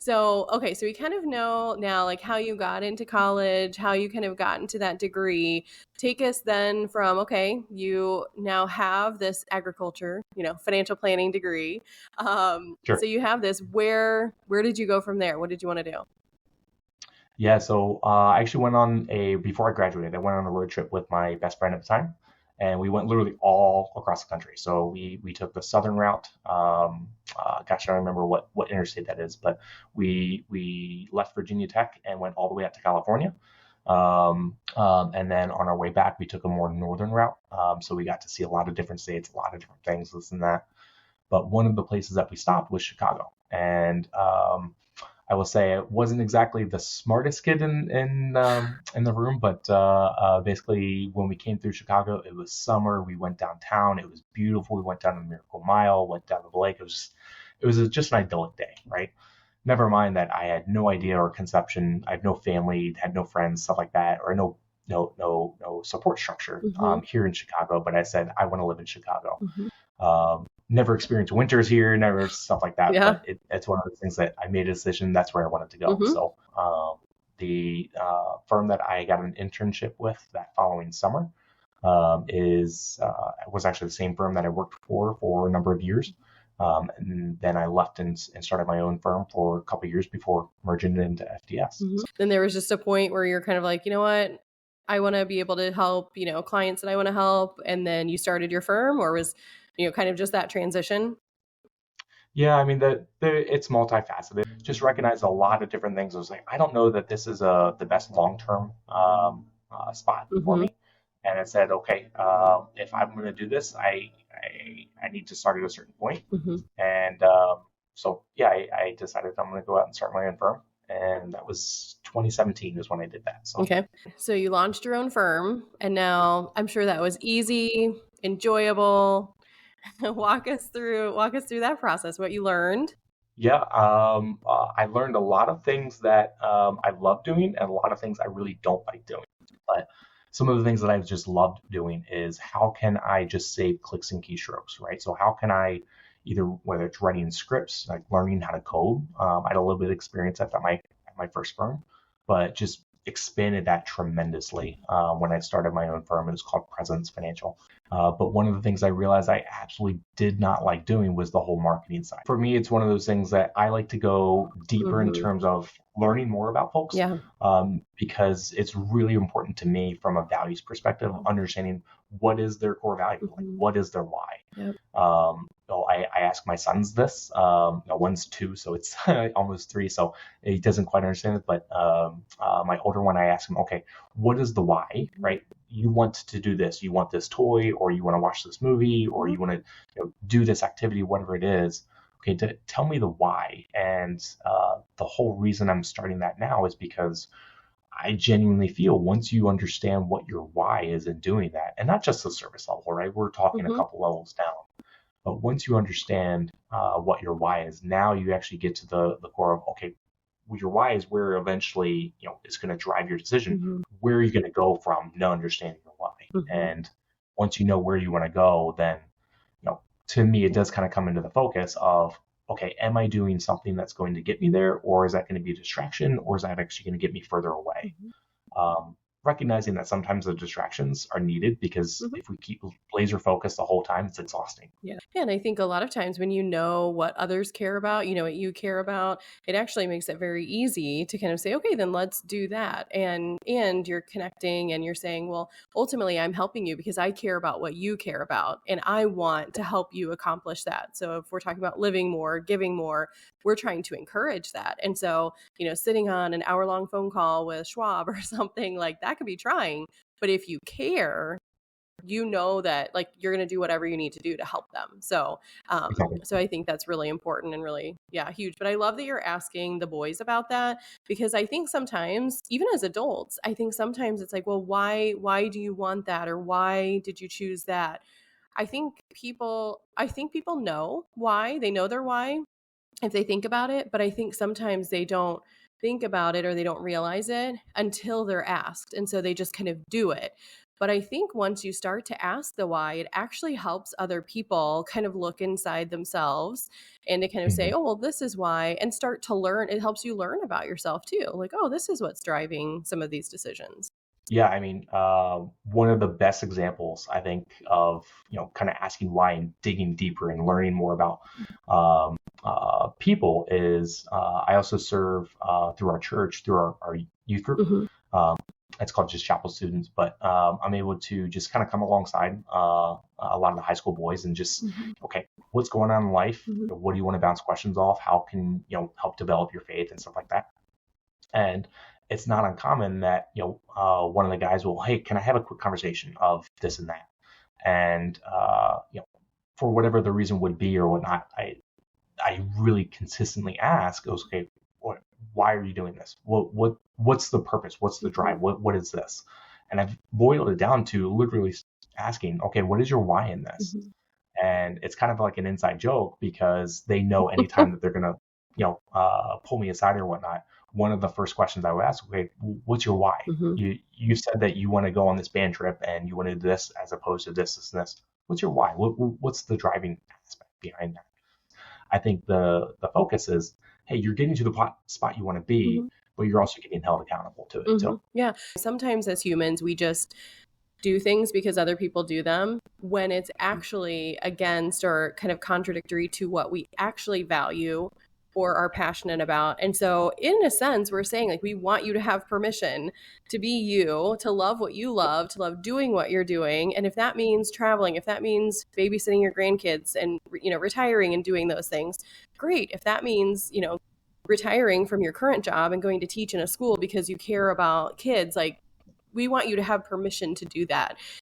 Okay, so we kind of know now like how you got into college, how you kind of got into that degree. Take us then from, okay, you now have this agriculture, financial planning degree. Sure. So you have this. Where did you go from there? What did you want to do? Yeah, so I actually before I graduated, I went on a road trip with my best friend at the time, and we went literally all across the country. So we took the southern route. Gosh, I don't remember what interstate that is, but we left Virginia Tech and went all the way out to California. And then on our way back, we took a more northern route. So we got to see a lot of different states, a lot of different things, this and that. But one of the places that we stopped was Chicago, and I will say I wasn't exactly the smartest kid in the room, but basically when we came through Chicago, it was summer. We went downtown. It was beautiful. We went down the Miracle Mile, went down to the lake. It was just an idyllic day, right? Never mind that I had no idea or conception. I had no family, had no friends, stuff like that, or no support structure Mm-hmm. here in Chicago. But I said I want to live in Chicago. Mm-hmm. Never experienced winters here, never stuff like that. Yeah. But it's one of those things that I made a decision. That's where I wanted to go. Mm-hmm. So the firm that I got an internship with that following summer is was actually the same firm that I worked for a number of years. And then I left and started my own firm for a couple of years before merging it into FDS. Mm-hmm. Then there was just a point where you're kind of like, you know what? I want to be able to help, clients that I want to help. And then you started your firm, or was, kind of just that transition? Yeah, I mean it's multifaceted. Just recognize a lot of different things. I was like, I don't know that this is the best long term spot for Mm-hmm. me. And I said, okay, if I'm going to do this, I need to start at a certain point. Mm-hmm. And so yeah, I decided I'm going to go out and start my own firm. And that was 2017 is when I did that. So Okay. So you launched your own firm, and now I'm sure that was easy, enjoyable. Walk us through that process, what you learned. yeah, I learned a lot of things that I love doing and a lot of things I really don't like doing. But some of the things that I've just loved doing is how can I just save clicks and keystrokes, right? So how can I either whether it's writing scripts, like learning how to code. I had a little bit of experience at my first firm, but just expanded that tremendously when I started my own firm. It was called Presence Financial. But one of the things I realized I absolutely did not like doing was the whole marketing side. For me, it's one of those things that I like to go deeper in Mm-hmm. terms of learning more about folks Yeah. because it's really important to me from a values perspective, understanding what is their core value, like Mm-hmm. what is their why. Yep. I ask my sons this. One's 2, so it's almost 3, so he doesn't quite understand it. But my older one, I ask him, okay, what is the why, right? You want to do this, you want this toy, or you want to watch this movie, or you want to do this activity, whatever it is. Okay, tell me the why. And the whole reason I'm starting that now is because I genuinely feel once you understand what your why is in doing that, and not just the service level, right? We're talking a Mm-hmm. couple levels down. But once you understand what your why is, now you actually get to the core of, okay, well, your why is where eventually, it's going to drive your decision. Mm-hmm. Where are you going to go from not understanding your why? Mm-hmm. And once you know where you want to go, then, to me, it does kind of come into the focus of, okay, am I doing something that's going to get me there, or is that going to be a distraction, or is that actually going to get me further away? Mm-hmm. Um, Recognizing that sometimes the distractions are needed because Mm-hmm. if we keep laser focused the whole time, it's exhausting. Yeah. And I think a lot of times when you know what others care about, you know what you care about, it actually makes it very easy to kind of say, okay, then let's do that. And you're connecting and you're saying, well, ultimately I'm helping you because I care about what you care about and I want to help you accomplish that. So if we're talking about living more, giving more, we're trying to encourage that. And so, sitting on an hour-long phone call with Schwab or something like that could be trying, but if you care, that like you're going to do whatever you need to do to help them. Exactly. So I think that's really important and really, yeah, huge. But I love that you're asking the boys about that because I think sometimes, even as adults, I think sometimes it's like, well, why do you want that? Or why did you choose that? I think people know why. They know their why if they think about it, but I think sometimes they don't think about it or they don't realize it until they're asked. And so they just kind of do it. But I think once you start to ask the why, it actually helps other people kind of look inside themselves and to kind of say, Mhm. oh, well, this is why, and start to learn. It helps you learn about yourself too. Like, oh, this is what's driving some of these decisions. Yeah, I mean, one of the best examples I think of kind of asking why and digging deeper and learning more about people is I also serve through our church through our youth group. Hmm. Um, it's called just Chapel Students, but I'm able to just kind of come alongside a lot of the high school boys and just Hmm. okay, what's going on in life? Hmm. What do you want to bounce questions off? How can help develop your faith and stuff like that? And it's not uncommon that one of the guys will, hey, can I have a quick conversation of this and that? And for whatever the reason would be or whatnot, I really consistently ask, goes, okay, why are you doing this? What's the purpose? What's the Hmm. drive? What is this? And I've boiled it down to literally asking, okay, what is your why in this? Hmm. And it's kind of like an inside joke because they know anytime that they're gonna pull me aside or whatnot, one of the first questions I would ask, okay, what's your why? Hmm. You said that you want to go on this band trip and you want to do this as opposed to this and this. What's your why? What's the driving aspect behind that? I think the focus is, hey, you're getting to the spot you want to be, Hmm. but you're also getting held accountable to it too. Yeah. Sometimes as humans, we just do things because other people do them when it's actually against or kind of contradictory to what we actually value or are passionate about. And so, in a sense, we're saying, like, we want you to have permission to be you, to love what you love, to love doing what you're doing. And if that means traveling, if that means babysitting your grandkids and, retiring and doing those things, great. If that means, retiring from your current job and going to teach in a school because you care about kids, like, we want you to have permission to do that.